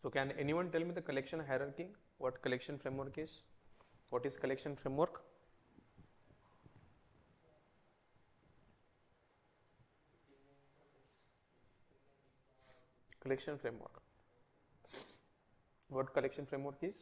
So can anyone tell me the collection hierarchy? What collection framework is? What is collection framework? Collection framework. What collection framework is?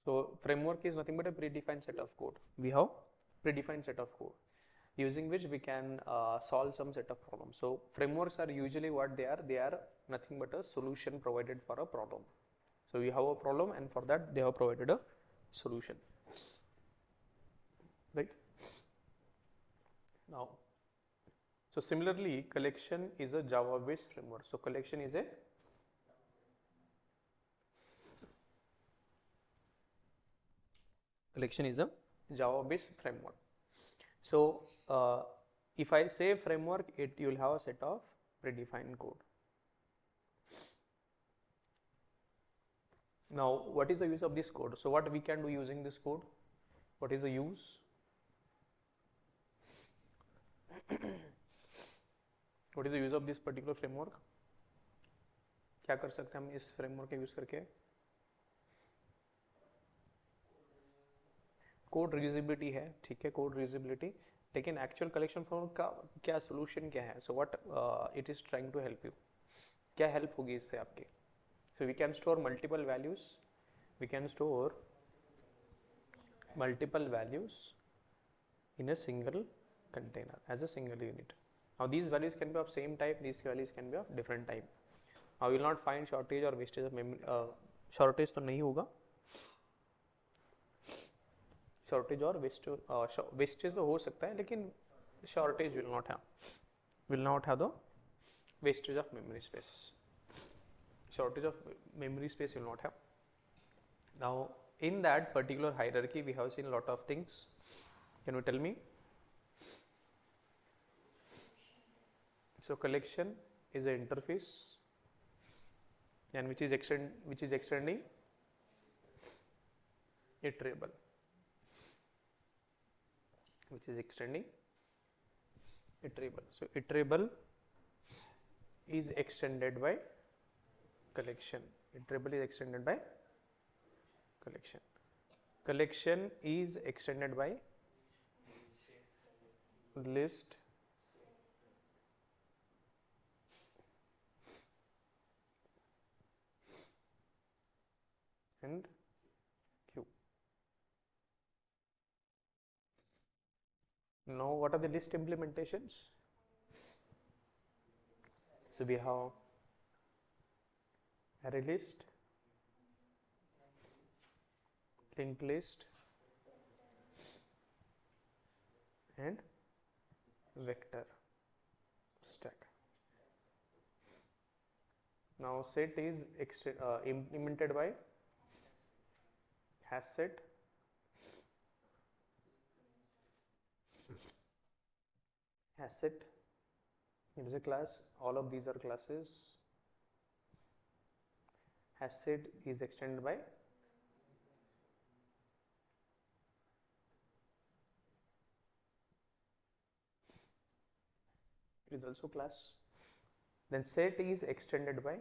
So framework is nothing but a predefined set of code. We have predefined set of code using which we can solve some set of problems. So frameworks are usually what they are. They are nothing but a solution provided for a problem. So we have a problem, and for that they have provided a solution. Right? Now, so similarly, collection is a Java-based framework. So collection is a Java-based framework. So if I say framework, you will have a set of predefined code. Now, what is the use of this code? So what we can do using this code? What is the use? What is the use of this particular framework? क्या कर सकते हैं हम इस framework का use करके? Code reusability है, ठीक है, कोड रीयूजेबिलिटी, लेकिन एक्चुअल कलेक्शन फ्रेमवर्क का क्या सोल्यूशन क्या है? So what it is trying to help you, क्या हेल्प होगी इससे आपकी? So we can store multiple values, we can store multiple values in a single container as a single unit. Now these values can be of same type, these values can be of different type. I will not find shortage or wastage of memory. Shortage तो नहीं होगा, shortage और wastage तो हो सकता है, लेकिन shortage will not have the wastage of memory space. Shortage of memory space will not have. Now in that particular hierarchy we have seen a lot of things. Can you tell me? So collection is an interface, and which is extending iterable, which is extending iterable. So iterable is extended by collection. Iterable is extended by collection. Collection is extended by list and queue. Now what are the list implementations? So we have array list, linked list, and vector stack. Now set is implemented by has set, it is a class, all of these are classes. Has set is extended by it is also class. Then set is extended by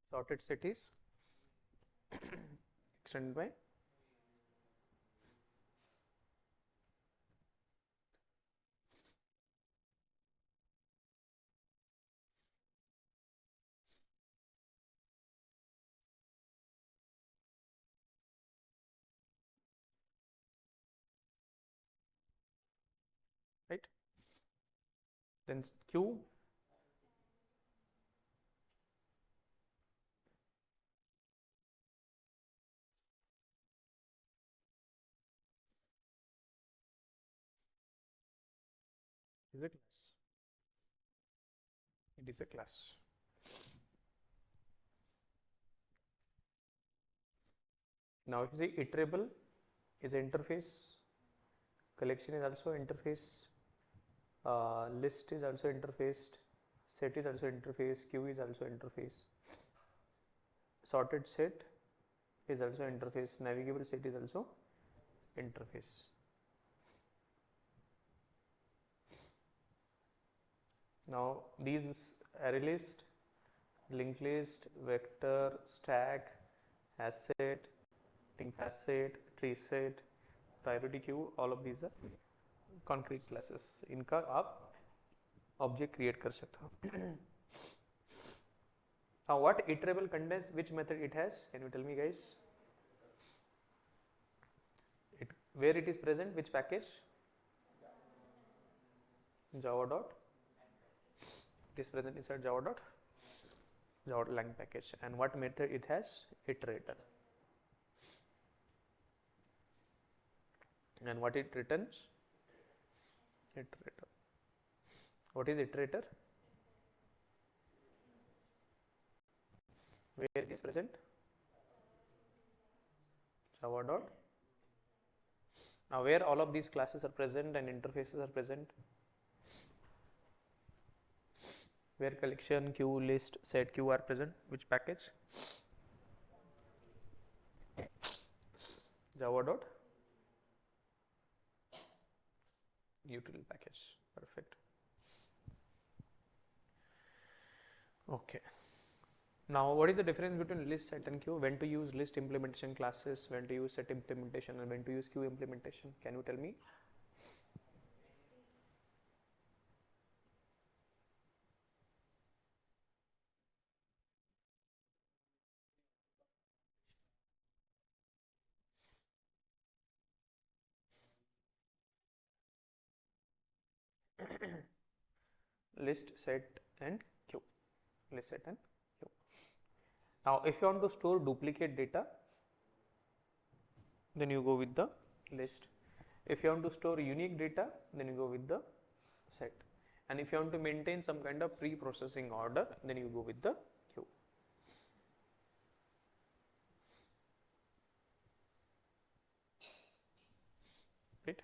sorted set is extended by right. Then queue is a class. It is a class. Now if you see iterable is an interface, collection is also interface, List is also interfaced, set is also interface, queue is also interface, sorted set is also interface, navigable set is also interface. Now these array list, linked list, vector, stack, hash set, link hash set, tree set, priority queue, all of these are concrete classes. इनका आप object create कर सकते हो. Now what iterable contains which method it has? Can you tell me, guys? Where it is present, which package? Java dot. It is present inside Java lang package. And what method it has? Iterator. And what it returns? Iterator. What is iterator? Where it is present? Java dot. Now where all of these classes are present and interfaces are present? Where collection, queue, list, set, queue are present? Which package? Java dot util package. Perfect. Okay. Now what is the difference between list, set and queue? When to use list implementation classes, when to use set implementation, and when to use queue implementation? Can you tell me? List, set and queue. List, set and queue. Now if you want to store duplicate data, then you go with the list. If you want to store unique data, then you go with the set. And if you want to maintain some kind of pre-processing order, then you go with the queue. Right?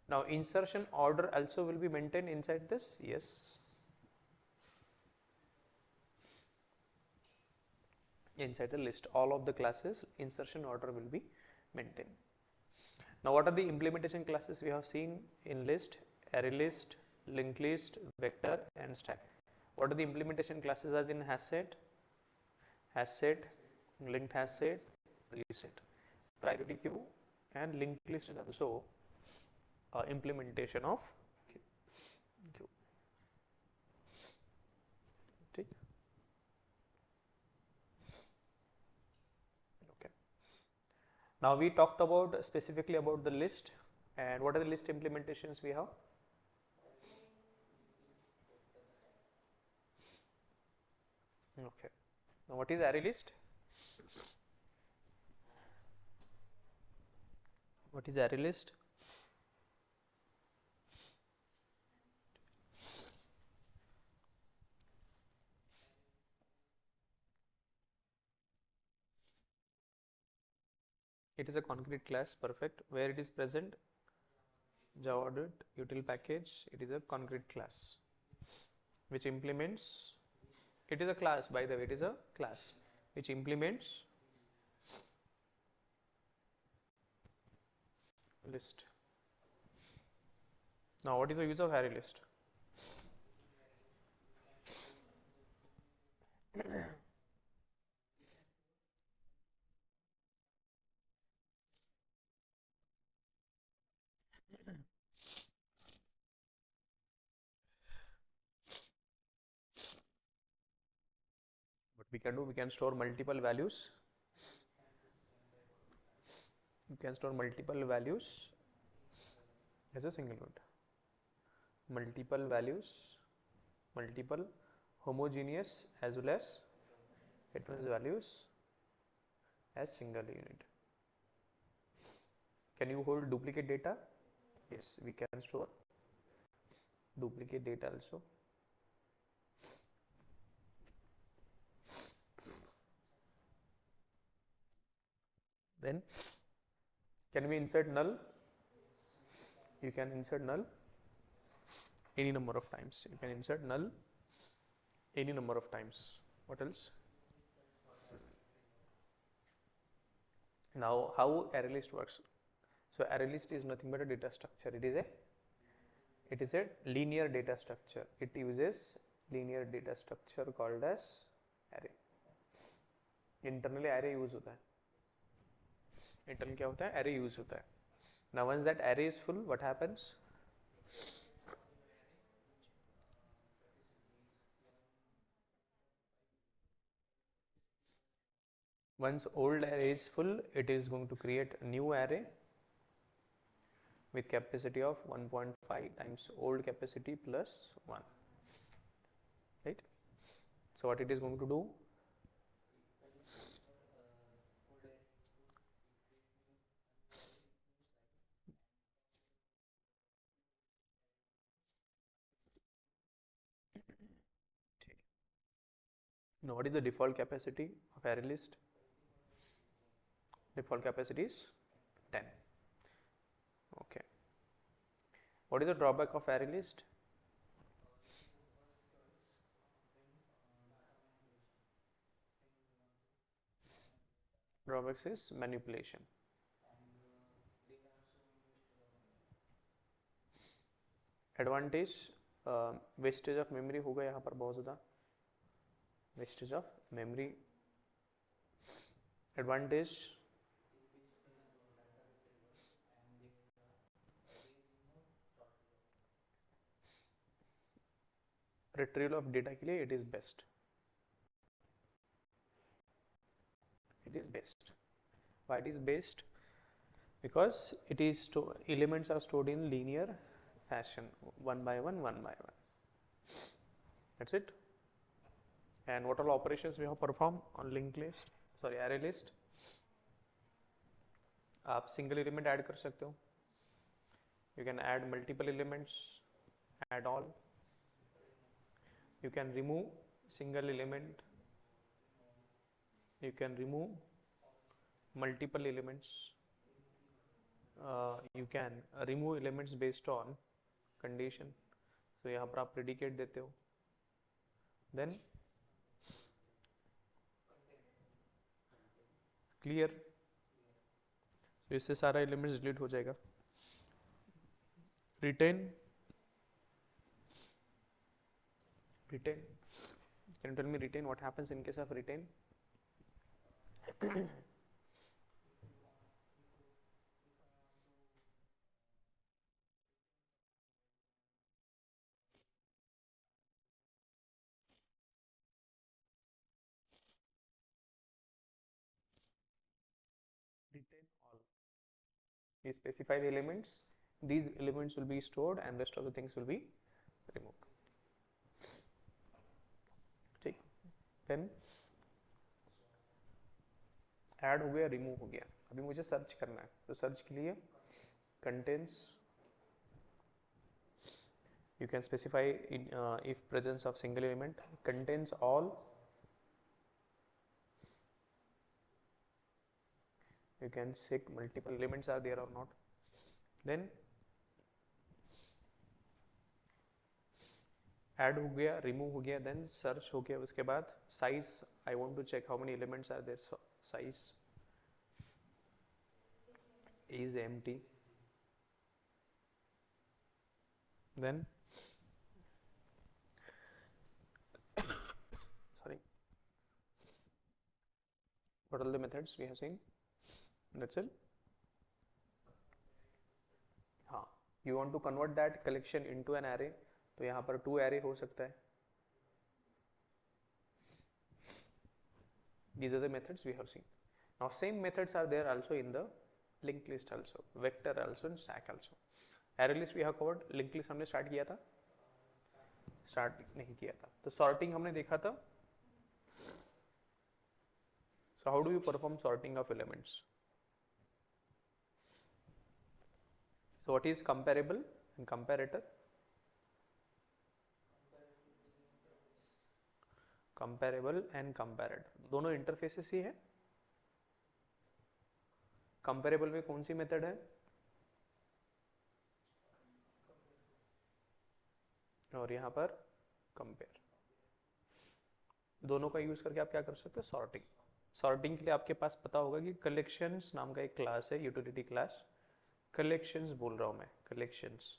Now insertion order also will be maintained inside this. Yes. Inside the list, all of the classes insertion order will be maintained. Now what are the implementation classes we have seen in list? Array list, linked list, vector and stack. What are the implementation classes are in hash set, linked hash set, reset, priority queue, and linked list is also implementation of queue. Okay. Now we talked about specifically about the list, and what are the list implementations we have? Okay. Now what is array list? What is array list? It is a concrete class. Perfect. Where it is present? Java util package. It is a concrete class which implements. It is a class, by the way. It is a class which implements list. Now what is the use of array list? What we can do, we can store multiple values. You can store multiple values as a single unit. Multiple values, multiple homogeneous as well as heterogeneous values as single unit. Can you hold duplicate data? Yes, we can store duplicate data also. Then can we insert null? You can insert null. any number of times. You can insert null any number of times. What else? Now, how array list works? So array list is nothing but a data structure. It is a linear data structure. It uses linear data structure called as array. Internally array use होता है. Internal क्या होता है? Array use होता है. Now once that array is full, what happens? Once old array is full, it is going to create a new array with capacity of 1.5 times old capacity plus 1, right? So what it is going to do? Now what is the default capacity of array list? Default capacity is 10. Okay. What is the drawback of array list? Drawbacks is manipulation. Advantage, wastage of memory होगा यहाँ पर बहुत ज़्यादा. Wastage of memory. Advantage, retrieval of data के लिए it is best. It is best. Why it is best? Because it is elements are stored in linear fashion, one by one. That's it. And what all operations we have performed on linked list, sorry array list? आप single element add कर सकते हो. You can add multiple elements, add all. You can remove single element. You can remove multiple elements. You can remove elements based on condition. So यहाँ पर आप predicate देते हो. Then clear. So इससे सारा elements delete हो जाएगा. Retain. Can you tell me retain? What happens in case of retain? Retain all. You specify the elements. These elements will be stored, and rest of the things will be removed. ठीक. Then add हो गया, remove हो गया. अभी मुझे search करना है. तो सर्च के लिए contains. You can specify if presence of single element, contains all. You can check multiple elements are there or not. Then add हो गया, remove हो गया, then search हो गया. उसके बाद size, I want to check how many elements are there. So size is empty. Then sorry, what are the methods we have seen? That's it. हाँ, you want to convert that collection into an array, तो यहाँ पर 2 array हो सकता है. These are the methods we have seen. Now same methods are there also in the linked list also, vector also and stack also. Array list we have covered, linked list हमने start किया था, start नहीं किया था. तो sorting हमने देखा था. So how do you perform sorting of elements? So what is comparable and comparator? Comparable and comparator दोनों इंटरफेसेस ही है. कंपेरेबल में कौन सी मेथड है? और यहाँ पर कंपेयर। दोनों का यूज करके आप क्या कर सकते हो, सॉर्टिंग। सॉर्टिंग के लिए आपके पास पता होगा कि कलेक्शंस नाम का एक क्लास है, यूटिलिटी क्लास। कलेक्शंस बोल रहा हूँ मैं, collections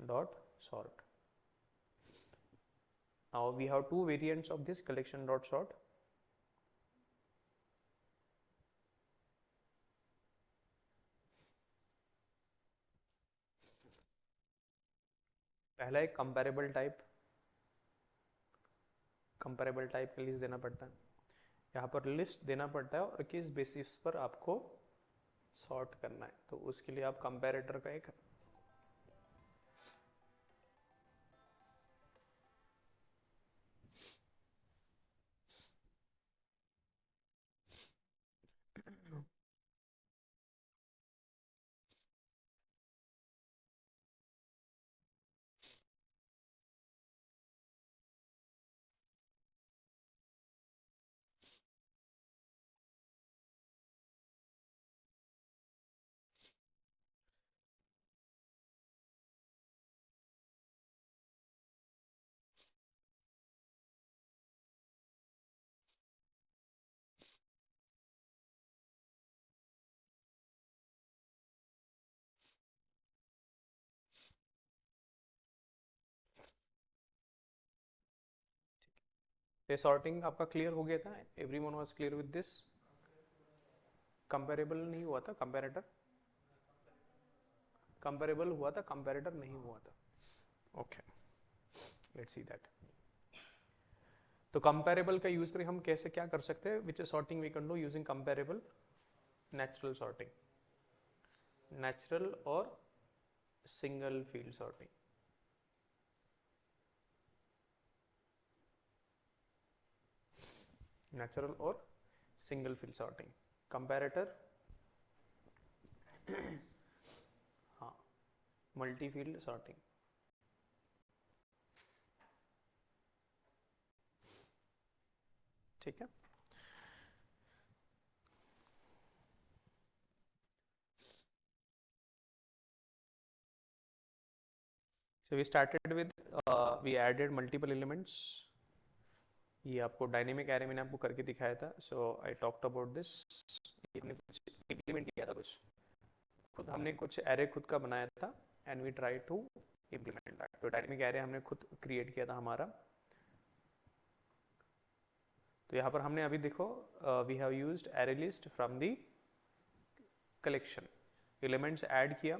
dot sort. Now we have two variants of this collection dot sort. पहला एक कंपैरेबल टाइप। कंपैरेबल टाइप का लिस्ट देना पड़ता है, यहाँ पर लिस्ट देना पड़ता है और किस बेसिस पर आपको सॉर्ट करना है, तो उसके लिए आप कंपैरेटर का एक ये सॉर्टिंग आपका क्लियर हो गया था, everyone was clear with this. Comparable नहीं हुआ था, कंपैरेटर कंपैरेबल हुआ था, कंपैरेटर नहीं हुआ था। Okay, let's see that. तो कंपैरेबल का यूज करके हम कैसे क्या कर सकते हैं, which sorting we can do using comparable. Natural sorting, natural और सिंगल फील्ड सॉर्टिंग। नेचुरल और सिंगल फील्ड सॉर्टिंग। कंपैरेटर हाँ, मल्टी फील्ड सॉर्टिंग। ठीक है, so we started with we added multiple elements। ये आपको डायनेमिक एरे मैंने आपको करके दिखाया था, सो आई टॉक्ड अबाउट दिस। हमने कुछ इम्प्लीमेंट किया था, कुछ खुद हमने कुछ एरे खुद का बनाया था, and we try to implement that. तो डायनेमिक एरे हमने खुद क्रिएट किया था हमारा। तो यहाँ पर हमने अभी देखो, we have used array list from the collection. Elements add किया,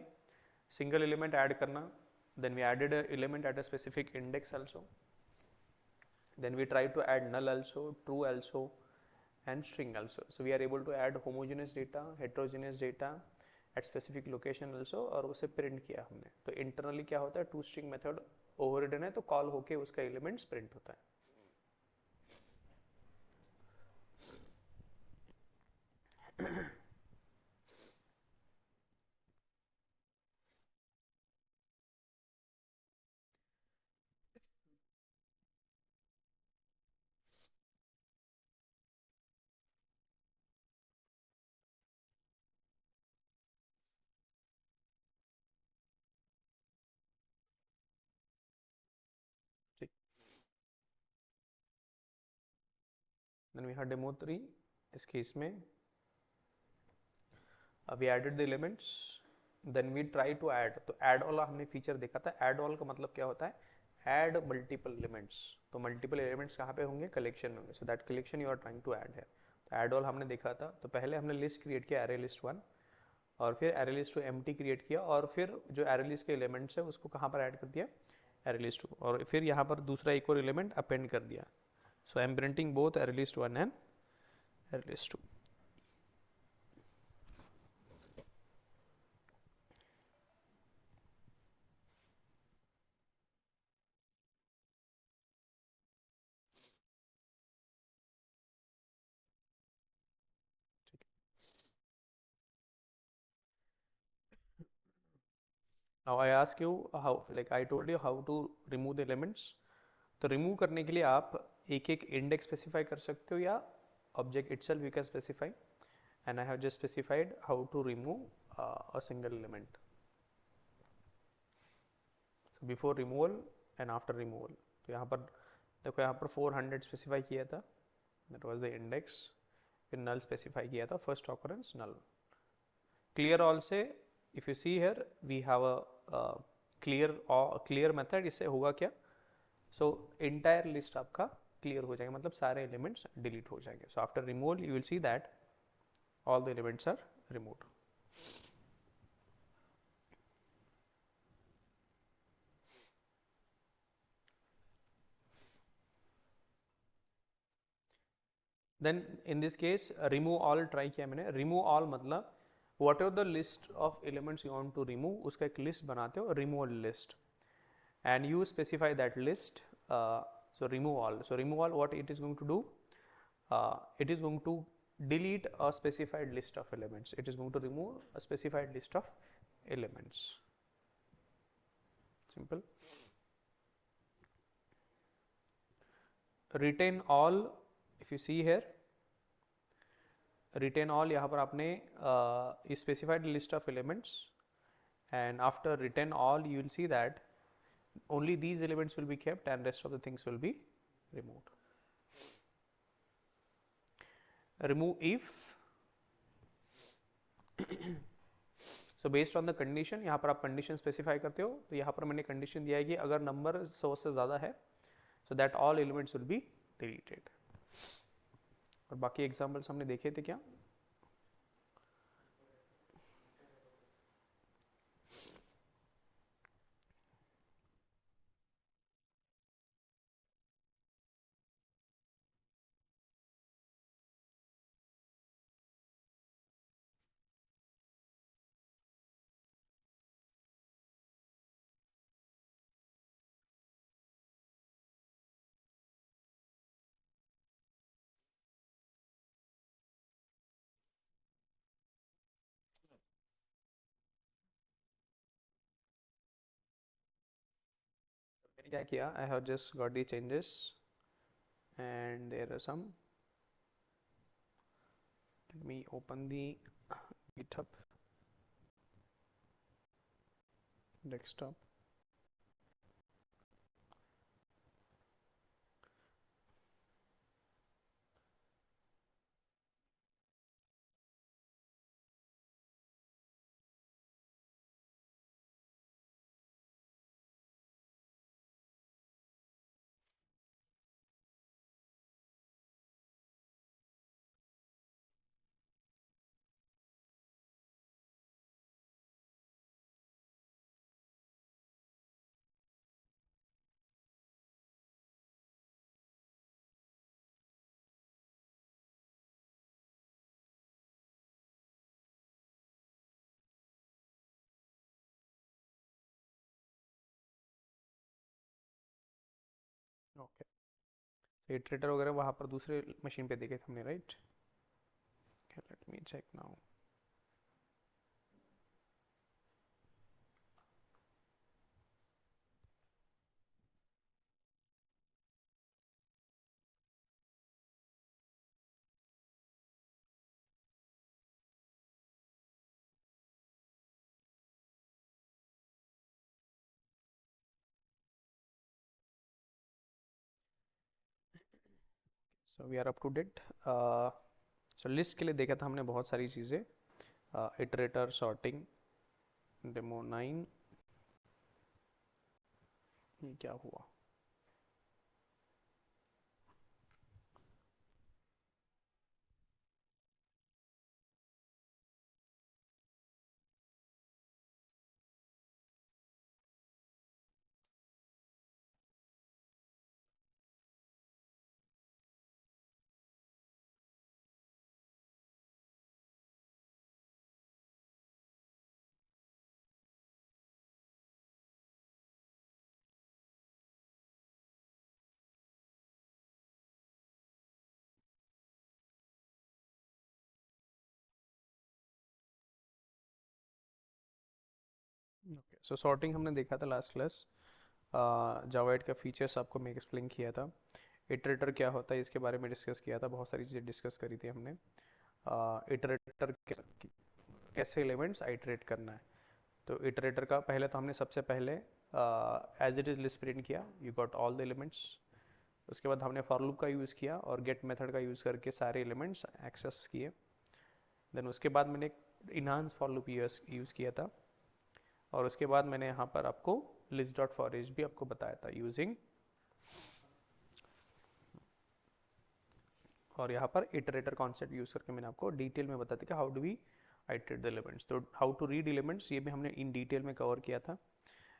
सिंगल एलिमेंट ऐड करना, then we added a element at a specific index also, then we try to add null also, true also, and string also. So we are able to add homogeneous data, heterogeneous data at specific location also, और उसे print किया हमने। तो internally क्या होता है, to string method ओवररिडन है, तो कॉल होके उसका एलिमेंट्स प्रिंट होता है। ठीक, then we have demo 3। इस केस में we added the elements, then we try to add। तो add वाला हमने फीचर देखा था। add all का मतलब क्या होता है, add multiple elements। तो multiple elements कहाँ पे होंगे, कलेक्शन में होंगे। so that collection you are trying to add है। तो add all हमने देखा था। तो पहले हमने लिस्ट क्रिएट किया array list 1, और फिर array list 2 empty क्रिएट किया, और फिर जो array list के एलिमेंट्स है उसको कहाँ पर ऐड कर दिया, array list 2, और फिर यहाँ पर दूसरा एक और एलिमेंट अपेंड कर दिया। So I am printing both array list 1 and array list 2। Now I ask you how, like I told you how to remove the elements। तो रिमूव करने के लिए आप एक एक इंडेक्स स्पेसिफाई कर सकते हो, या object itself you can specify, and I have just specified how to remove a single element. Before removal and after removal. तो यहाँ पर देखो, यहाँ पर 400 स्पेसिफाई किया था, दैट वाज द इंडेक्स, फिर नल स्पेसिफाई किया था, first occurrence null. Clear all से if you see here we have a clear method, इससे होगा क्या, सो एंटायर लिस्ट आपका क्लियर हो जाएगा, मतलब सारे एलिमेंट्स डिलीट हो जाएंगे। So after removal you will see that all the elements are removed. Then in this case remove all try किया मैंने। remove all मतलब whatever the list of elements you want to remove, उसका एक list बनाते हो, remove list, and you specify that list. So remove all, so remove all, what it is going to do, it is going to delete a specified list of elements, it is going to remove a specified list of elements, simple. Retain all, if you see here retain all, यहाँ पर आपने specified list of elements, and after retain all you will see that only these elements will be kept and rest of the things will be removed. Remove if, so based on the condition, यहाँ पर आप condition specify करते हो, तो यहाँ पर मैंने condition दिया है कि अगर number 100 से ज़्यादा है so that all elements will be deleted. और बाकी एग्जाम्पल्स हमने देखे थे क्या, क्या किया, I have just got the changes and there are some, let me open the GitHub desktop. Okay, iterator वगैरह वहाँ पर दूसरे मशीन पे देखे थे हमने, right? Let me check now. So we are up to date. So list के लिए देखा था हमने बहुत सारी चीज़ें, इटरेटर, सॉर्टिंग, डेमो 9, ये क्या हुआ, ओके। सो सॉर्टिंग हमने देखा था लास्ट क्लास, जावाइट का फीचर्स आपको मैं एक्सप्लेन किया था, इटरेटर क्या होता है इसके बारे में डिस्कस किया था, बहुत सारी चीज़ें डिस्कस करी थी हमने। इटरेटर कैसे एलिमेंट्स आइटरेट करना है, तो इटरेटर का पहले तो हमने सबसे पहले as it is list print किया, you got all the elements. उसके बाद हमने फॉर लूप का यूज़ किया और गेट मेथड का यूज़ करके सारे एलिमेंट्स एक्सेस किए। देन उसके बाद मैंने इनहांस फॉर लूप यूज़ किया था, और उसके बाद मैंने यहाँ पर आपको लिस्ट डॉट फॉर ईच भी आपको बताया था यूजिंग, और यहाँ पर इटरेटर कॉन्सेप्ट यूज़ करके मैंने आपको डिटेल में बताया था कि how do we iterate the elements. तो हाउ टू रीड एलिमेंट्स ये भी हमने इन डिटेल में कवर किया था।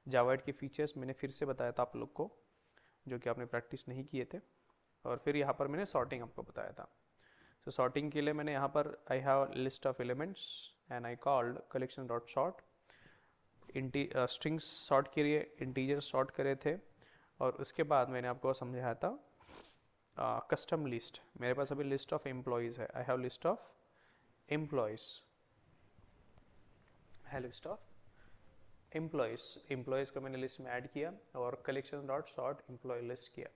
जावाइट के फीचर्स मैंने फिर से बताया था आप लोग को, जो कि आपने प्रैक्टिस नहीं किए थे। और फिर यहाँ पर मैंने सॉर्टिंग आपको बताया था। तो सॉर्टिंग के लिए मैंने यहाँ पर आई have list of elements and I called collection dot sort. Strings sort के लिए इंटीजर सॉर्ट करे थे, और उसके बाद मैंने आपको समझाया था कस्टम लिस्ट। मेरे पास अभी लिस्ट ऑफ एम्प्लॉयज़ है, I have list of employees, है लिस्ट ऑफ एम्प्लॉयज़ को मैंने लिस्ट में ऐड किया और collection dot sort employee list किया।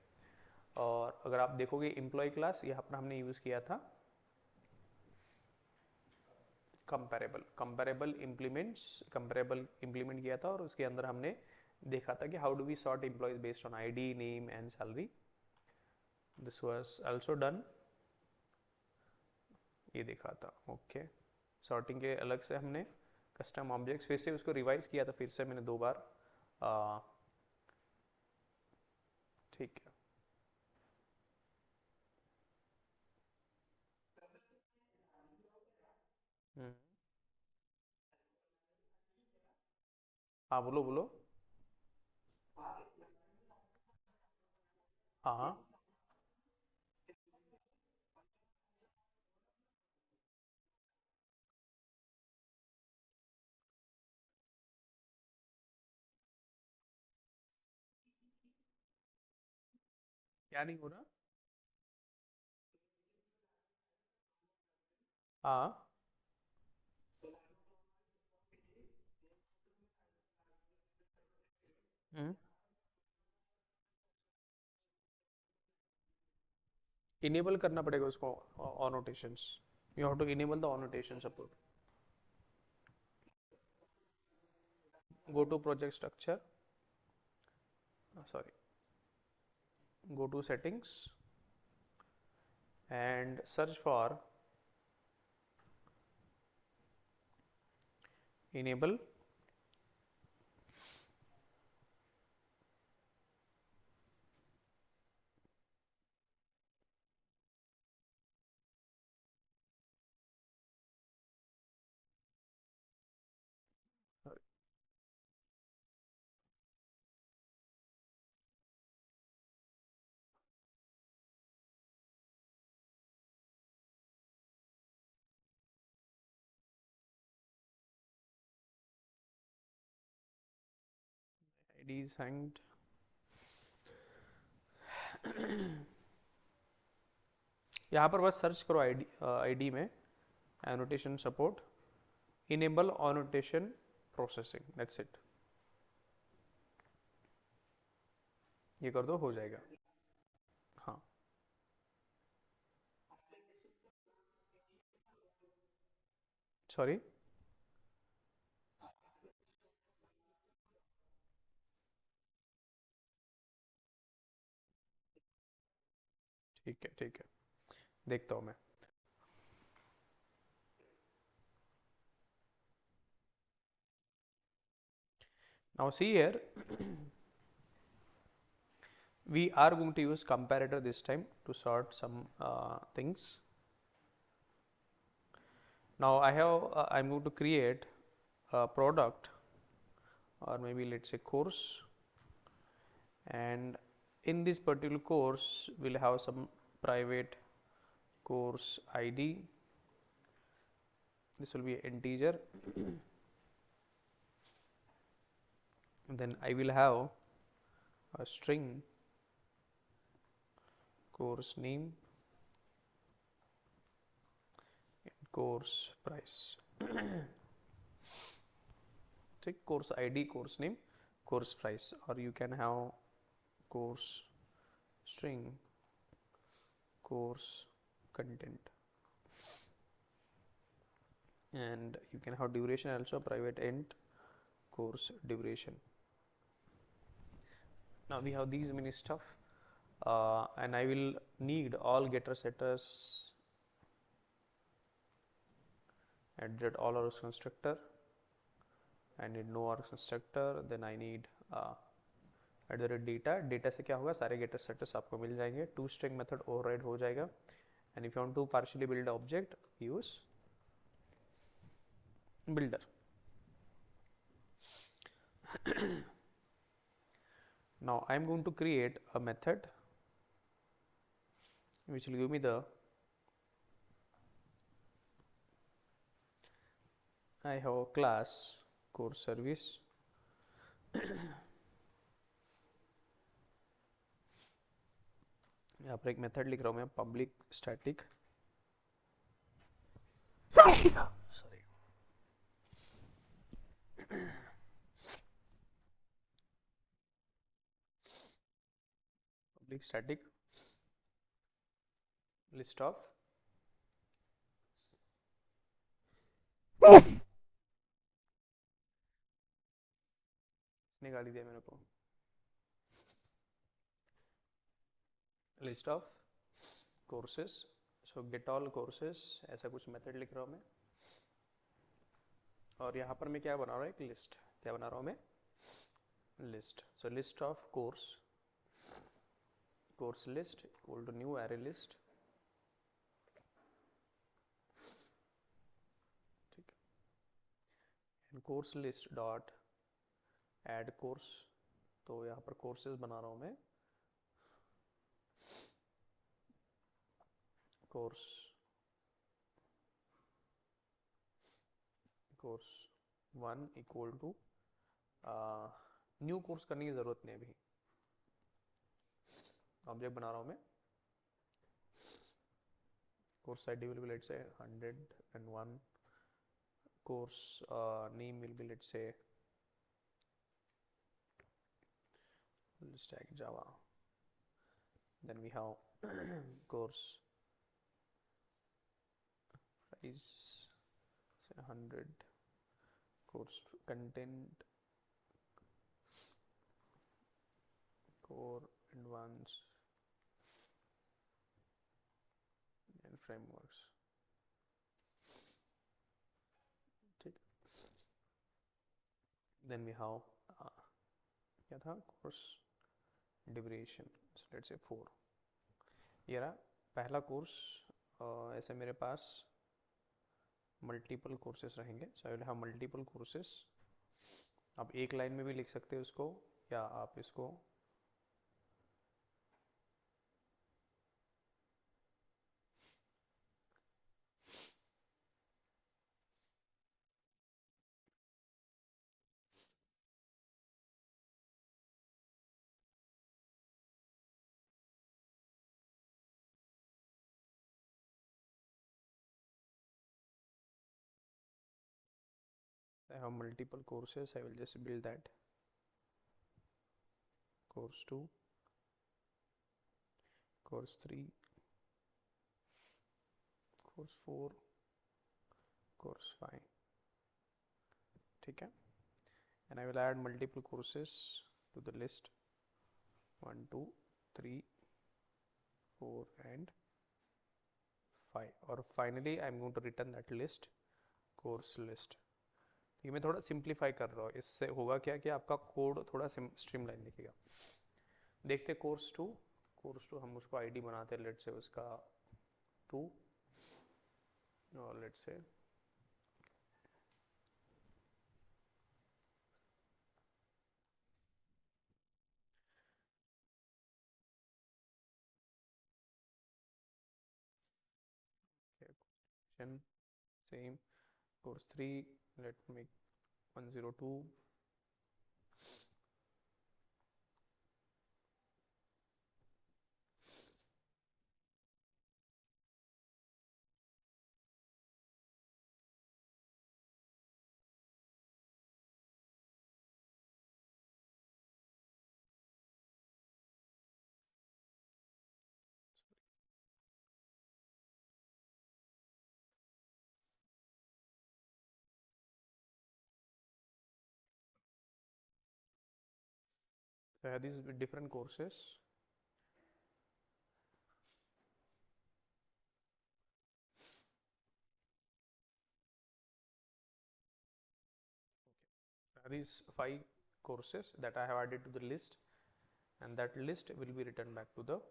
और अगर आप देखोगे एम्प्लॉय क्लास यहाँ पर हमने यूज़ किया था कंपेरेबल इम्प्लीमेंट किया था, और उसके अंदर हमने देखा था कि how do we sort employees based on ID, name and salary. This was also done, ये देखा था। ओके, सॉर्टिंग के अलग से हमने कस्टम ऑब्जेक्ट्स फिर से उसको रिवाइज किया था, फिर से मैंने 2 बार। ठीक है, हाँ बोलो बोलो। हाँ हाँ, क्या नहीं हो रहा? हाँ, इनेबल करना पड़ेगा उसको annotations. You have to enable the annotation support. Go to project structure, sorry, go to settings and search for enable id is hanged। यहाँ पर बस सर्च करो आईडी में annotation support, enable annotation processing, that's it. ये कर दो, हो जाएगा। हाँ, सॉरी, ठीक है ठीक है, देखता हूँ मैं। Now see here, we are going to use comparator this time to sort some things. Now I'm going to create a product, or maybe let's say course, and in this particular course we'll have some private course ID. This will be an integer. And then I will have a string course name and course price. Take course ID, course name, course price, or you can have course string, course content, and you can have duration also, private int course duration. Now we have these many stuff, and I will need all getter setters at that all hours constructor. I need no hours constructor, then I need at the rate data से क्या होगा, सारे getter setters आपको मिल जाएंगे, to string method override हो जाएगा, and if you want to partially build the object, use builder. Now I am going to create a method which will give me the I have a class course service यहाँ पर एक method लिख रहा हूँ मैं, public static sorry public static list of इसने गाली दिया मेरे को, list of courses, so get all courses, ऐसा कुछ मेथड लिख रहा हूँ मैं, और यहाँ पर मैं क्या बना रहा हूँ, एक लिस्ट, क्या बना रहा हूँ मैं, list, so list of course, course list equal to new array list, ठीक है, and course list dot add course, तो यहाँ पर कोर्सेज बना रहा हूँ मैं, course course 1 equal to new course करने की ज़रूरत नहीं अभी, ऑब्जेक्ट बना रहा हूँ मैं, course ID will be let's say 101, course name will be let's say stack Java, then we have course price say 100, course content core advanced and frameworks, ठीक, then we have क्या था, course duration, so let's say 4, ये रहा पहला course, ऐसे मेरे पास multiple courses रहेंगे, so I will have multiple courses, आप एक लाइन में भी लिख सकते हो इसको, या आप इसको I have multiple courses, I will just build that, course 2, course 3, course 4, course 5, ठीक है, and I will add multiple courses to the list 1 2 3 4 and 5, और finally I am going to return that list, course list. ये मैं थोड़ा simplify कर रहा हूँ, इससे होगा क्या कि आपका कोड थोड़ा स्ट्रीमलाइन दिखेगा, देखते कोर्स टू हम उसको आईडी बनाते हैं, लेट्स से उसका 2, और let's say same, course 3, let me 102, So I have these different courses. There is 5 courses that I have added to the list, and that list will be returned back to the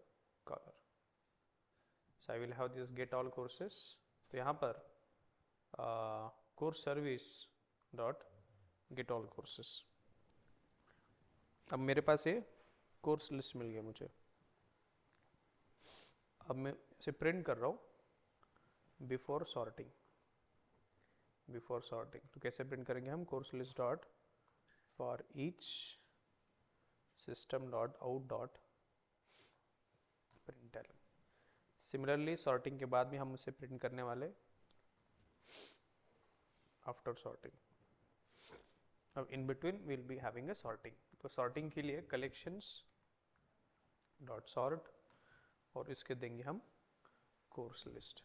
caller. So I will have this get all courses. तो यहाँ पर course service dot get all courses. अब मेरे पास ये course list मिल गया मुझे. अब मैं इसे प्रिंट कर रहा हूँ बिफोर सॉर्टिंग. तो कैसे प्रिंट करेंगे हम? Course list dot for each system dot out dot प्रिंटल. Similarly sorting के बाद भी हम उसे प्रिंट करने वाले आफ्टर सॉर्टिंग. अब in between will be having a sorting. तो सॉर्टिंग के लिए कलेक्शंस डॉट सॉर्ट और इसके देंगे हम कोर्स लिस्ट.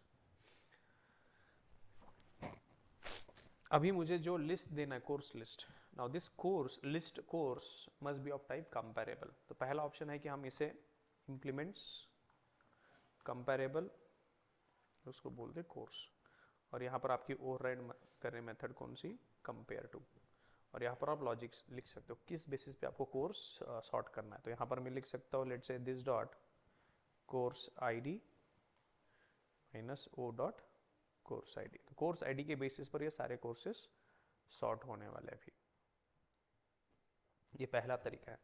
अभी मुझे जो लिस्ट देना है course list. Now this course list course must be of type comparable. तो पहला ऑप्शन है कि हम इसे इम्प्लीमेंट्स कंपेरेबल उसको बोल दे कोर्स. और यहाँ पर आपकी ओवरराइड करने मेथड कौन सी? Compare to. और यहाँ पर आप लॉजिक लिख सकते हो किस बेसिस पे आपको कोर्स सॉर्ट करना है. तो यहाँ पर मैं लिख सकता हूँ लेट से this dot course ID minus o dot course ID. तो कोर्स आईडी के बेसिस पर ये सारे कोर्सेस सॉर्ट होने वाले हैं. अभी ये पहला तरीका है.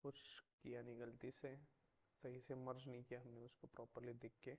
कुछ किया नहीं गलती से, सही से मर्ज नहीं किया हमने उसको प्रॉपरली देख के.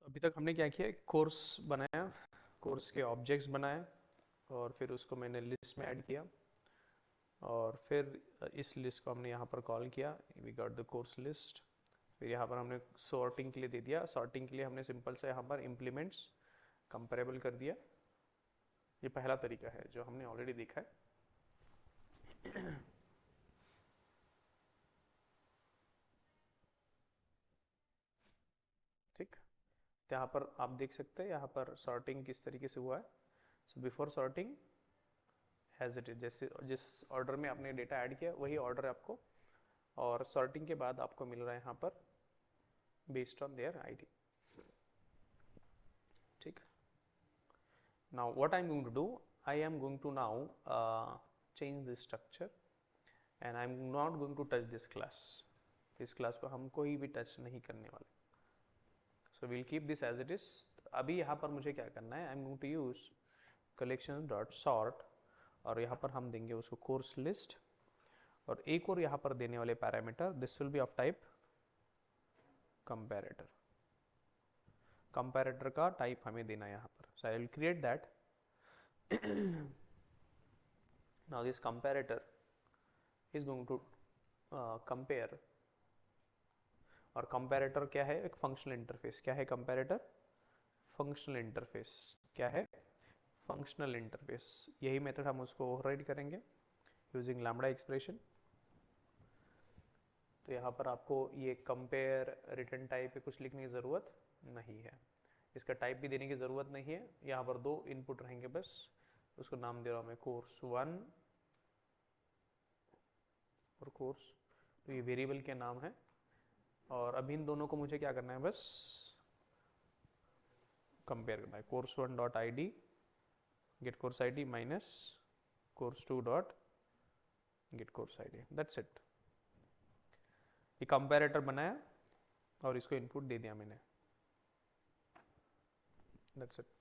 अभी तक हमने क्या किया? कोर्स बनाया, कोर्स के ऑब्जेक्ट्स बनाए और फिर उसको मैंने लिस्ट में ऐड किया और फिर इस लिस्ट को हमने यहाँ पर कॉल किया. We got the course list. फिर यहाँ पर हमने सॉर्टिंग के लिए दे दिया. सॉर्टिंग के लिए हमने सिंपल से यहाँ पर इम्प्लीमेंट्स कंपेरेबल कर दिया. ये पहला तरीका है जो हमने ऑलरेडी देखा है. ठीक, तो यहाँ पर आप देख सकते हैं यहाँ पर सॉर्टिंग किस तरीके से हुआ है. So before sorting as it is, जैसे जिस ऑर्डर में आपने डेटा ऐड किया वही ऑर्डर आपको, और सॉर्टिंग के बाद आपको मिल रहा है यहाँ पर बेस्ड ऑन देयर आईडी. ठीक. Now what I am going to do, I am going to now change this structure and I am not going to touch this class. इस क्लास को हम कोई भी टच नहीं करने वाले. So will keep this as it is. अभी यहाँ पर मुझे क्या करना है? I am going to use collection dot sort और यहाँ पर हम देंगे उसको कोर्स लिस्ट और एक और यहाँ पर देने वाले parameter, this will be of type comparator. Comparator का टाइप हमें देना है यहाँ पर, so I will create that. Now this comparator is going to compare, और कंपैरेटर क्या है, एक फंक्शनल इंटरफेस। क्या है कंपैरेटर? Functional interface. क्या है? Functional interface. यही मेथड हम उसको ओवरराइड करेंगे यूजिंग लैम्बडा एक्सप्रेशन। तो यहाँ पर आपको ये कंपेयर रिटर्न टाइप पे कुछ लिखने की ज़रूरत नहीं है, इसका टाइप भी देने की ज़रूरत नहीं है। यहाँ पर 2 इनपुट रहेंगे बस। उसको नाम दे रहा हूँ मैं कोर्स 1 और कोर्स, तो ये वेरिएबल के नाम है। और अब इन दोनों को मुझे क्या करना है, बस कंपेयर करना है। Course 1 dot I D get course I D minus course 2 dot get course I D, that's it. ये कंपैरेटर बनाया और इसको इनपुट दे दिया मैंने, that's it.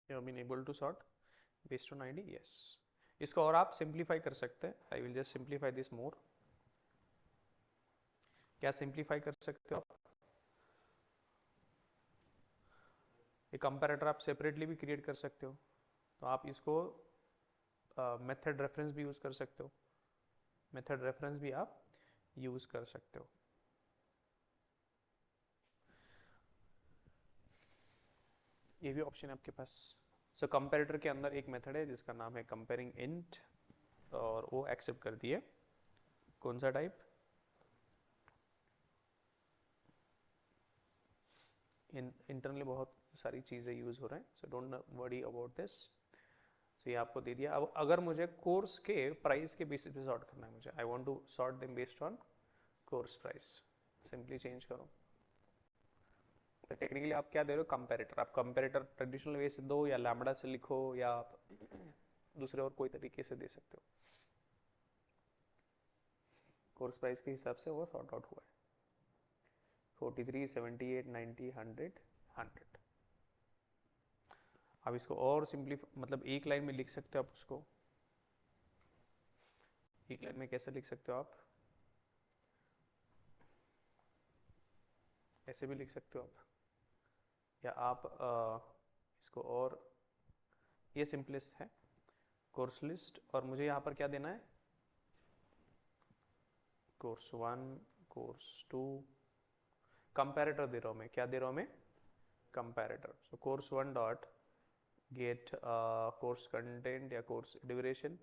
You have been able to sort based on ID, yes। इसको और आप सिंप्लीफाई कर सकते हैं। I will just simplify this more. क्या सिंप्लीफाई कर सकते हो आप? एक कंपैरेटर आप सेपरेटली भी क्रिएट कर सकते हो, तो आप इसको मेथड रेफरेंस भी यूज कर सकते हो। मेथड रेफरेंस भी आप यूज कर सकते हो। ये भी ऑप्शन है आपके पास। सो कंपैरेटर के अंदर एक मेथड है जिसका नाम है कंपेयरिंग इंट, और वो एक्सेप्ट कर दिए। कौन सा टाइप? इंटरनली बहुत सारी चीज़ें यूज हो रहे हैं, so don't worry about this. So ये आपको दे दिया। अब अगर मुझे कोर्स के प्राइस के बेसिस पे सॉर्ट करना है, मुझे I want to sort them based on course price, simply change करो। तो टेक्निकली आप क्या दे रहे हो? कंपैरेटर। आप कंपैरेटर ट्रेडिशनल वे से दो, या लैम्बडा से लिखो, या आप दूसरे और कोई तरीके से दे सकते हो। कोर्स प्राइस के हिसाब से वो सॉर्ट आउट हुआ है। 43, 78, 90, 100, 100। आप इसको और सिंपली, मतलब एक लाइन में लिख सकते हो आप उसको। एक लाइन में कैसे लिख सकते हो आप? ऐसे भी लिख सकते हो आप, या आप इसको और, ये सिंपलेस्ट है कोर्स लिस्ट। और मुझे यहाँ पर क्या देना है? कोर्स 1, कोर्स 2, कंपैरेटर दे रहा हूँ मैं। क्या दे रहा हूँ मैं? Comparator. So course 1 dot get course content या course duration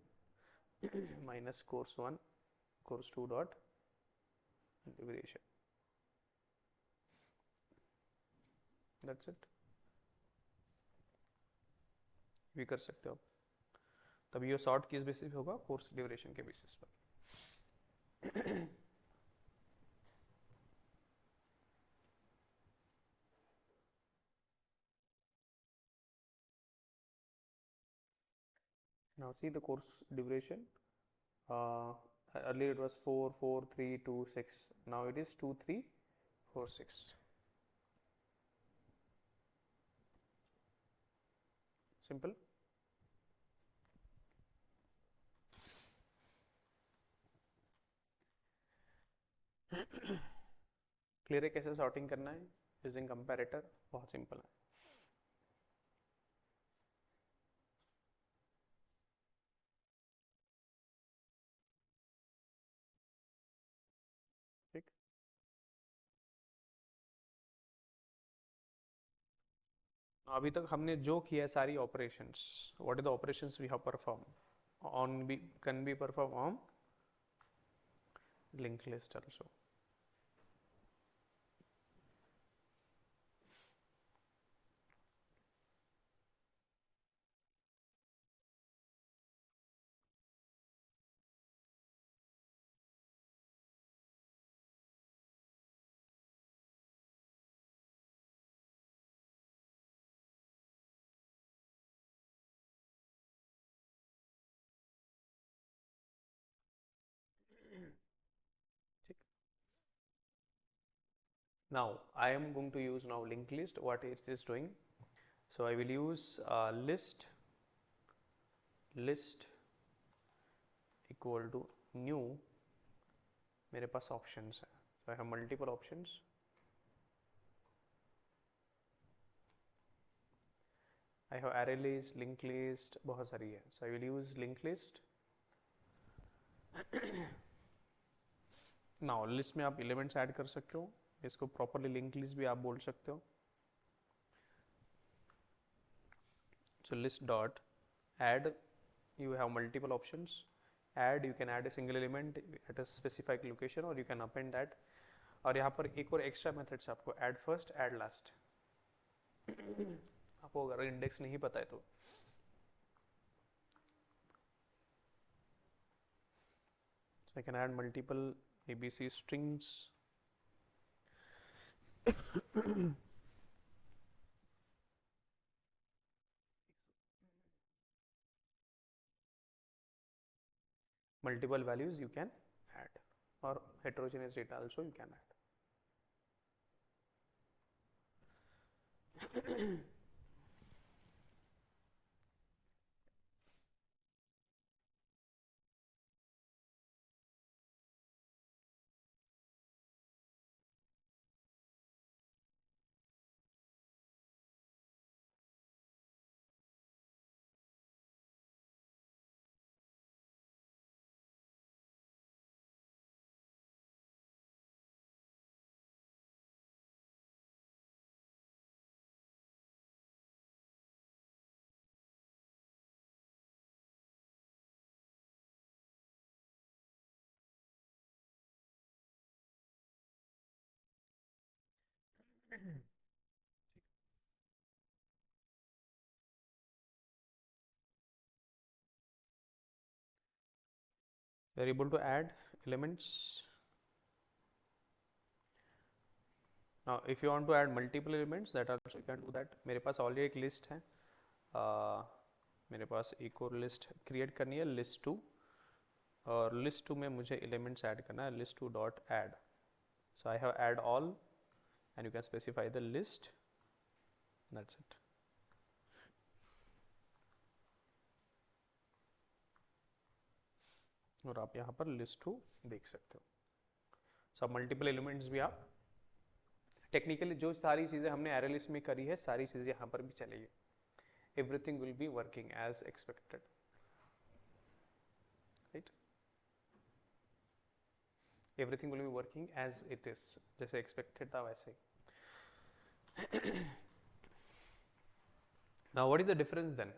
minus course 1 course 2 dot duration, that's it. भी कर सकते हो आप। तभी ये सॉर्ट किस बेसिस पे होगा? कोर्स ड्यूरेशन के बेसिस पर। Now see the course duration. Earlier it was 4, 4, 3, 2, 6. Now it is 2, 3, 4, 6. Simple. Clear है कैसे सॉर्टिंग करना है यूजिंग कंपैरेटर? बहुत सिंपल है। ठीक। अभी तक हमने जो किया सारी operations, what are the operations we have perform on, we can be perform on link list also. ठीक। Now I am going to use now linked list. What it is doing, so I will use list equal to new. मेरे पास options है, so I have multiple options. I have array list, linked list, बहुत सारी है, so I will use linked list. Now list में आप elements add कर सकते हो, इसको properly linked list भी आप बोल सकते हो. So list dot add, you have multiple options. Add, you can add a single element at a specified location or you can append that. और यहाँ पर एक और एक्स्ट्रा मेथड से आपको add first, add last. आपको अगर इंडेक्स नहीं पता है तो so I can add multiple ABC strings. Multiple values you can add, or heterogeneous data also you can add. We are able to add elements. Now if you want to add multiple elements, that also you can do that. मेरे पास already एक list है, मेरे पास एक और list create करनी है, list 2, और list 2 में मुझे elements add करना है, list 2 dot add. So I have add all and you can specify the list. That's it. और आप यहाँ पर list 2 देख सकते हो. So multiple elements भी आप टेक्निकली जो सारी चीज़ें हमने array list में करी है, सारी चीज़ें यहाँ पर भी चलेगी. Everything will be working as expected, right? Everything will be working as it is, जैसे expected था वैसे ही. Now what is the difference then?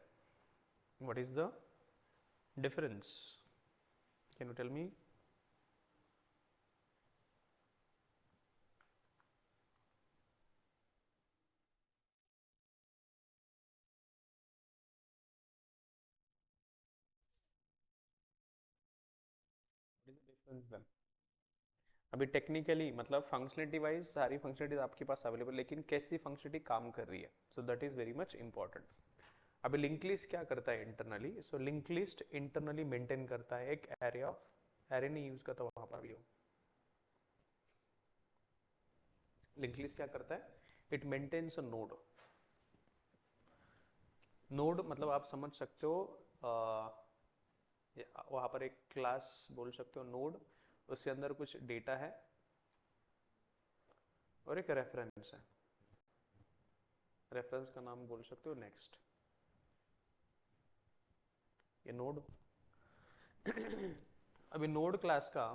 What is the difference? Can you tell me? What is the difference then? अभी technically मतलब functionality wise सारी functionality आपके पास available, लेकिन कैसी functionality काम कर रही है, so that is very much important. अभी लिंक लिस्ट क्या करता है internally, so link list internally maintain करता है एक एरे ऑफ, एरे नहीं यूज करता वहां पर भी हो. लिंक लिस्ट क्या करता है, it maintains a node. Node मतलब आप समझ सकते हो, वहां पर एक क्लास बोल सकते हो नोड, उसके अंदर कुछ डेटा है और एक रेफरेंस है. रेफरेंस का नाम बोल सकते हो नेक्स्ट. ये नोड. अभी नोड क्लास का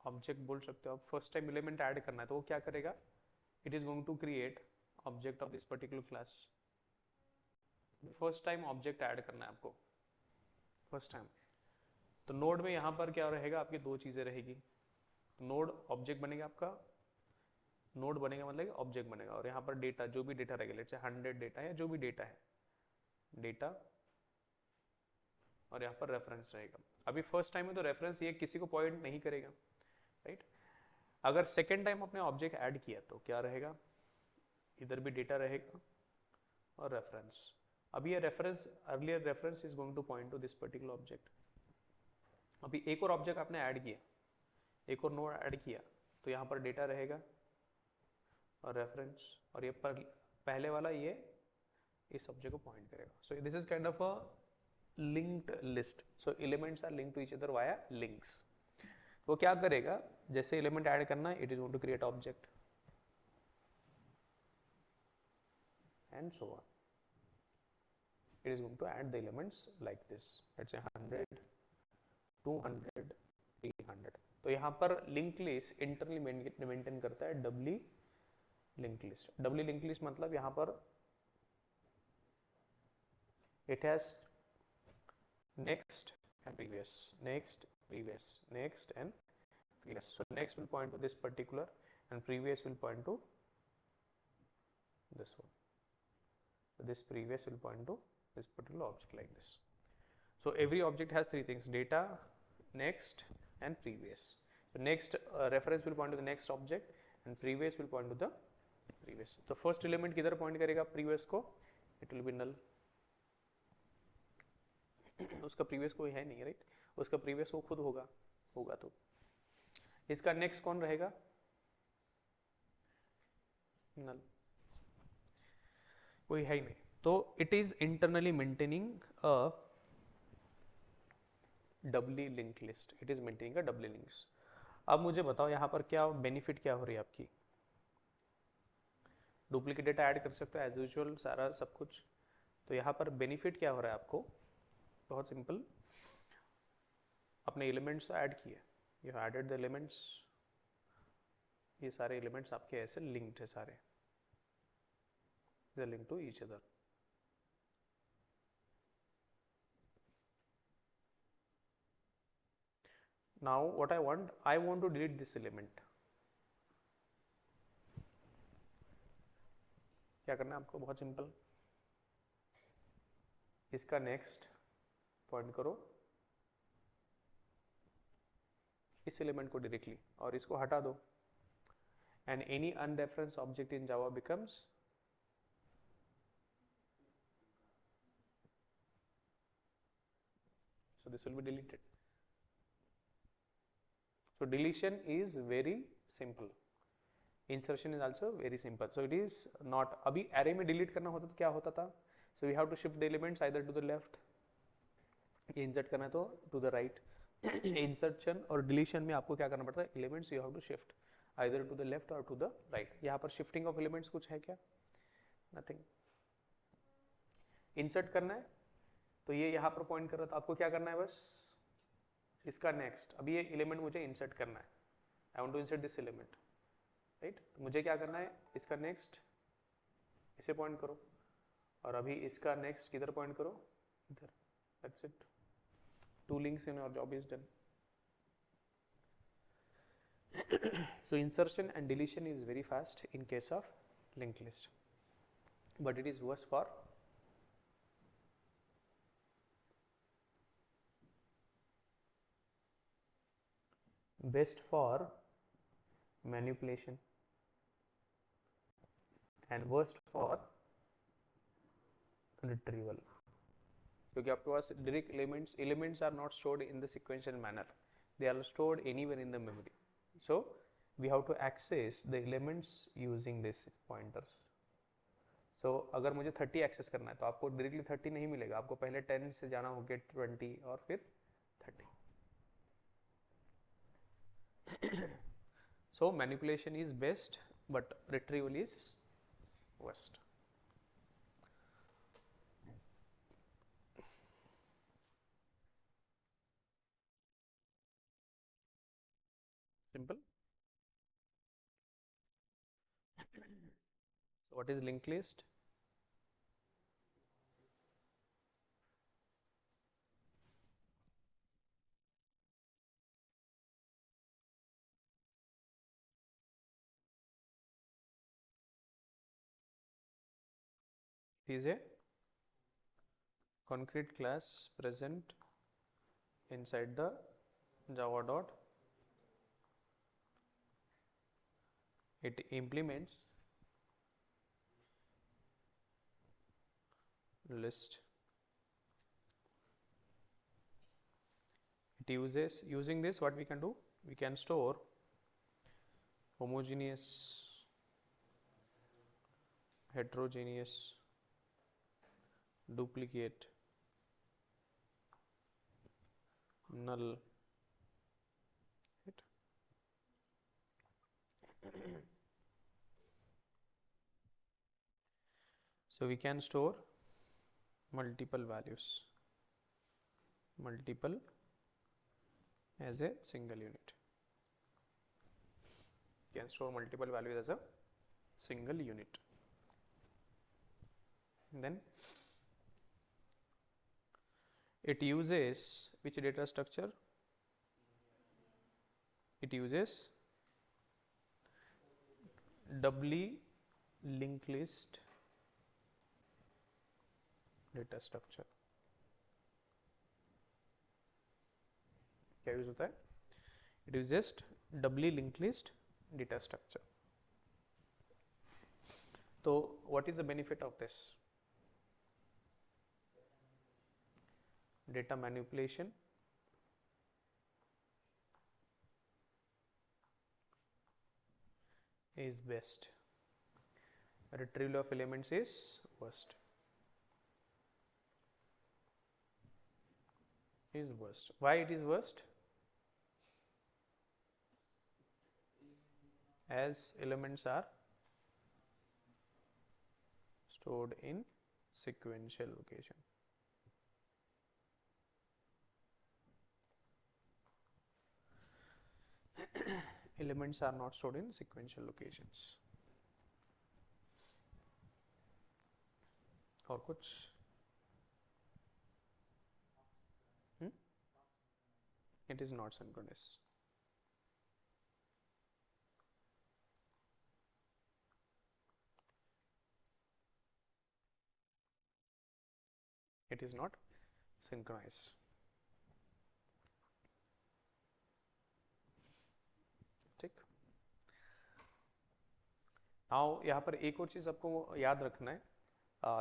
ऑब्जेक्ट बोल सकते हो आप. फर्स्ट टाइम एलिमेंट ऐड करना है तो वो क्या करेगा, it is going to create object of this particular class. First time object add करना है आपको, फर्स्ट टाइम. तो नोड में यहाँ पर क्या रहेगा, आपकी दो चीजें रहेगी. नोड ऑब्जेक्ट बनेगा आपका, नोड बनेगा मतलब ऑब्जेक्ट बनेगा, और यहाँ पर डेटा जो भी डेटा रहेगा, लेट्स से 100 डेटा है, जो भी डेटा है डेटा, और यहाँ पर रेफरेंस रहेगा. अभी फर्स्ट टाइम में तो रेफरेंस ये किसी को पॉइंट नहीं करेगा, राइट. अगर सेकेंड टाइम आपने ऑब्जेक्ट ऐड किया तो क्या रहेगा, इधर भी डेटा रहेगा और रेफरेंस. अभी ये reference, earlier reference is going two point two this particular object. अभी एक और ऑब्जेक्ट आपने ऐड किया, एक और नोड ऐड किया, तो यहाँ पर डेटा रहेगा और रेफरेंस, और ये पहले वाला ये इस ऑब्जेक्ट को पॉइंट करेगा. So this is kind of a linked list. So elements are linked to each other via links. वो क्या करेगा, जैसे एलिमेंट ऐड करना है, it is going to create object and so on. It is going to add the elements like this. Let's say 100, 200, 300. तो यहाँ पर link list internally maintain करता है डबली लिंक लिस्ट. डबली लिंक लिस्ट मतलब यहाँ पर it has next and previous, next, previous, next and previous. So next will point to this particular and previous will point to this one. So this previous will point to this particular object like this. So every object has three things: data, next and previous. So next reference will point to the next object and previous will point to the previous. So first element किधर point करेगा previous को? It will be null. उसका previous कोई है नहीं, right? उसका previous वो खुद होगा तो इसका next कौन रहेगा? null. कोई है ही नहीं. तो it is internally maintaining a doubly link list. It is maintaining a doubly links. अब मुझे बताओ यहाँ पर क्या बेनिफिट क्या हो रही है आपकी. डुप्लीकेट डेटा ऐड कर सकते हो एज यूजुअल, सारा सब कुछ. तो यहाँ पर बेनिफिट क्या हो रहा है आपको? बहुत सिंपल. अपने एलिमेंट्स तो ऐड किए, you have added the elements. ये सारे एलिमेंट्स आपके ऐसे लिंक्ड है सारे, they are linked to each other. Now what I want to delete this element. क्या करना है आपको? बहुत सिंपल. इसका नेक्स्ट पॉइंट करो इस एलिमेंट को डायरेक्टली और इसको हटा दो. And any unreference object in Java becomes so this will be deleted. So deletion is very simple. Insertion is also very simple. So it is not. अभी array में delete करना होता तो क्या होता था? So we have to shift the elements either to the left. ये insert करना है तो to the right. Insertion और deletion में आपको क्या करना पड़ता है? Elements you have to shift either to the left or to the right. यहाँ पर shifting of elements कुछ है क्या? Nothing. Insert करना है तो ये यहाँ पर पॉइंट कर रहा था. आपको क्या करना है? बस इसका नेक्स्ट. अभी ये एलिमेंट मुझे इंसर्ट करना है. I want to insert this element, right? तो मुझे क्या करना है? इसका नेक्स्ट इसे पॉइंट करो और अभी इसका नेक्स्ट किधर पॉइंट करो? इधर. That's it. Two links in your job is done. So insertion and deletion is very fast in case of link list, but it is worse for best for manipulation and worst for retrieval. क्योंकि आपके पास direct elements are not stored in the sequential manner, they are stored anywhere in the memory. So we have to access the elements using this pointers. So अगर मुझे 30 access करना है तो आपको directly 30 नहीं मिलेगा, आपको पहले 10 से जाना होगा 20 और फिर 30. So manipulation is best, but retrieval is worst. Simple. So what is linked list? It is a concrete class present inside the Java dot. It implements list. It uses, using this what we can do? We can store homogeneous heterogeneous, duplicate, null, right? So we can store multiple values, multiple as a single unit. Can store multiple values as a single unit. Then it uses which data structure? It uses doubly linked list data structure. क्या use होता है? It is just doubly linked list data structure. So what is the benefit of this? Data manipulation, is best. Retrieval of elements is worst. Is worst. Why it is worst? As elements are stored in sequential location. Elements are not stored in sequential locations. और कुछ? It is not synchronous. It is not synchronized. ठीक. Now यहाँ पर एक और चीज आपको याद रखना है,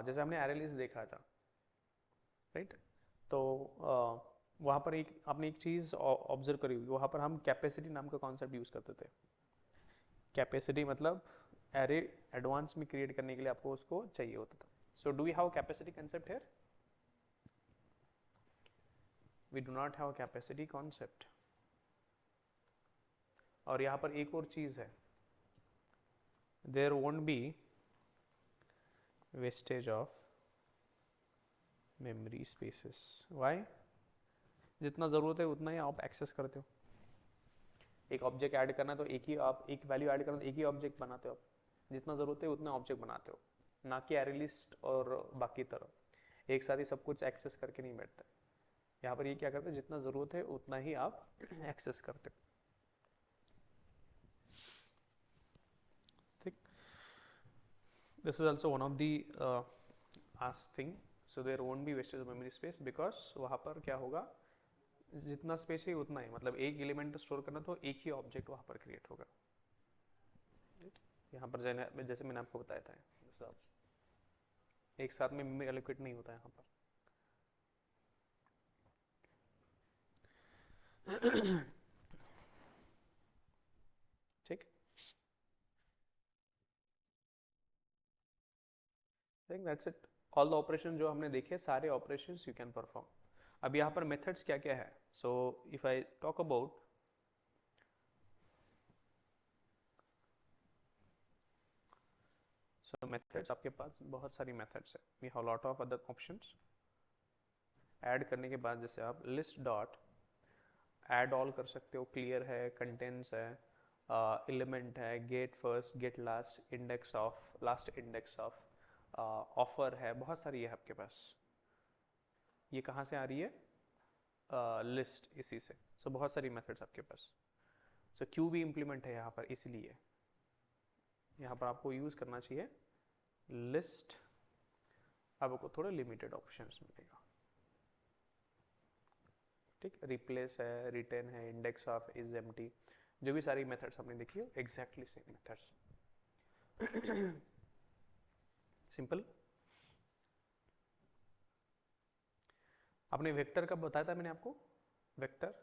जैसे हमने एरे लिस्ट देखा था, राइट? तो वहाँ पर आपने एक चीज ऑब्जर्व करी होगी, वहाँ पर हम कैपेसिटी नाम का कॉन्सेप्ट यूज करते थे. कैपेसिटी मतलब एरे एडवांस में क्रिएट करने के लिए आपको उसको चाहिए होता था. So do we have capacity concept here? We do not have capacity concept. और यहाँ पर एक और चीज है, there won't be wastage of memory spaces. Why? जितना ज़रूरत है उतना ही आप एक्सेस करते हो. एक ऑब्जेक्ट ऐड करना है तो एक वैल्यू ऐड करना तो एक ही ऑब्जेक्ट बनाते हो आप. जितना ज़रूरत है उतना ऑब्जेक्ट बनाते हो, ना कि एरे लिस्ट और बाकी तरह एक साथ ही सब कुछ एक्सेस करके नहीं बैठते. यहाँ पर ये क्या करते हैं, जितना ज़रूरत है उतना ही आप एक्सेस करते हो. This is also one of the asked thing. So there won't be wastage of memory space because वहाँ पर क्या होगा, जितना स्पेस है उतना ही, मतलब एक एलिमेंट स्टोर करना तो एक ही ऑब्जेक्ट वहाँ पर क्रिएट होगा. यहाँ पर जैसे मैंने आपको बताया था, एक साथ में मेमोरी एलोकेट नहीं होता है यहाँ पर. ठीक. That's it. All the operations जो हमने देखे, सारे operations you can perform. अब यहाँ पर methods क्या क्या है? So if I talk about methods, आपके पास बहुत सारी methods है. We have a lot of other options. Add करने के बाद जैसे आप list dot add all कर सकते हो, clear है, contains है, element है, get first, get last, index of, last index of, offer है, बहुत सारी है आपके पास. ये कहाँ से आ रही है? लिस्ट, इसी से. सो बहुत सारी मेथड्स आपके पास. सो क्यू भी इम्प्लीमेंट है यहाँ पर, इसीलिए यहाँ पर आपको यूज करना चाहिए लिस्ट. आपको थोड़ा लिमिटेड ऑप्शंस मिलेगा. ठीक. रिप्लेस है, रिटेन है, इंडेक्स ऑफ, इज एम्प्टी, जो भी सारी मेथड्स आपने देखी है एग्जैक्टली सेम मेथड्स. सिंपल. आपने वेक्टर का बताया था मैंने आपको, vector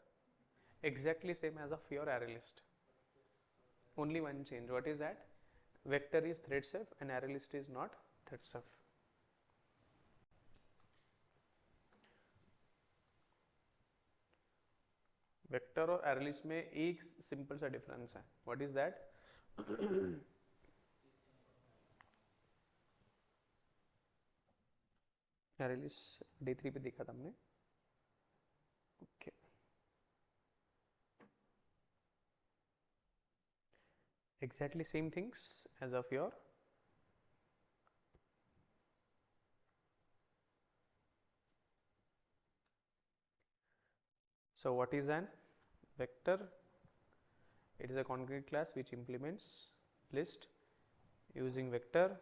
exactly same as of your array list, only one change. What is that? vector is thread safe and array list is not thread safe. Vector और array list में एक simple सा डिफरेंस है. What is that? array list day 3 पे देखा था हमने. Okay, exactly same things as of your so what is an vector? It is a concrete class which implements list. Using vector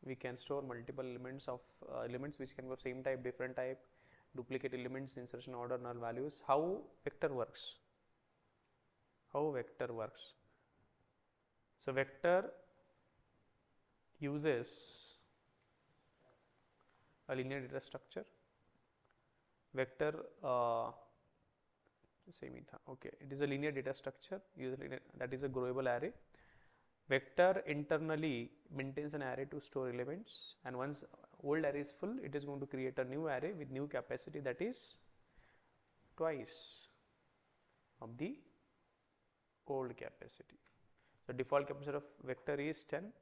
we can store multiple elements of elements which can be of same type, different type, duplicate elements, insertion order, null values. How vector works? How vector works? So vector uses a linear data structure. Vector same ही था. Okay, it is a linear data structure usually that is a growable array. Vector internally maintains an array to store elements, and once old array is full, it is going to create a new array with new capacity that is twice of the old capacity. The default capacity of vector is 10.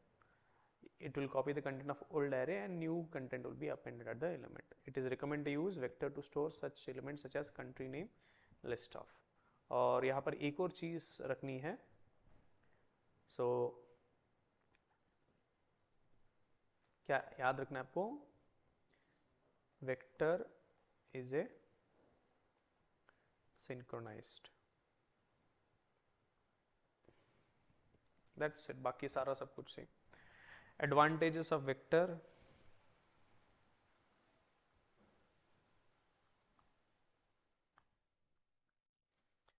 It will copy the content of old array and new content will be appended at the element. It is recommended to use vector to store such elements such as country name, list of. और यहाँ पर एक और चीज़ रखनी है. So क्या याद रखना है आपको? Vector is a synchronized. That's it. बाकी सारा सब कुछ same. Advantages of vector.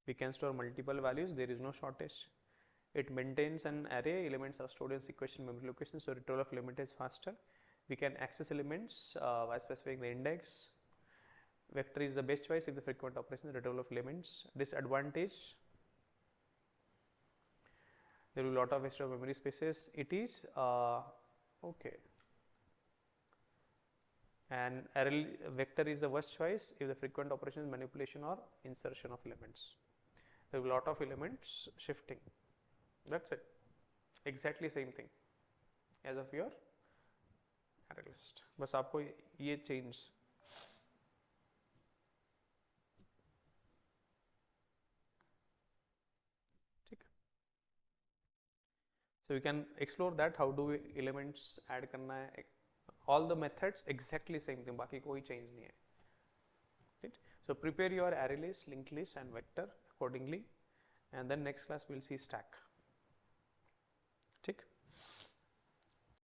We can store multiple values. There is no shortage. It maintains an array. Elements are stored in sequential memory locations, so retrieval of element is faster. We can access elements by specifying the index. Vector is the best choice if the frequent operation retrieval of elements. Disadvantage: there will be a lot of waste of memory spaces. It is okay. And array vector is the worst choice if the frequent operation is manipulation or insertion of elements. There will be a lot of elements shifting. That's it. Exactly same thing as of your array list. बस आपको ये change. ठीक. So we can explore that. How do we elements add करना है? All the methods exactly same thing. बाकी कोई change नहीं है. Right? So prepare your array list, linked list, and vector accordingly, and then next class we'll see stack. ठीक.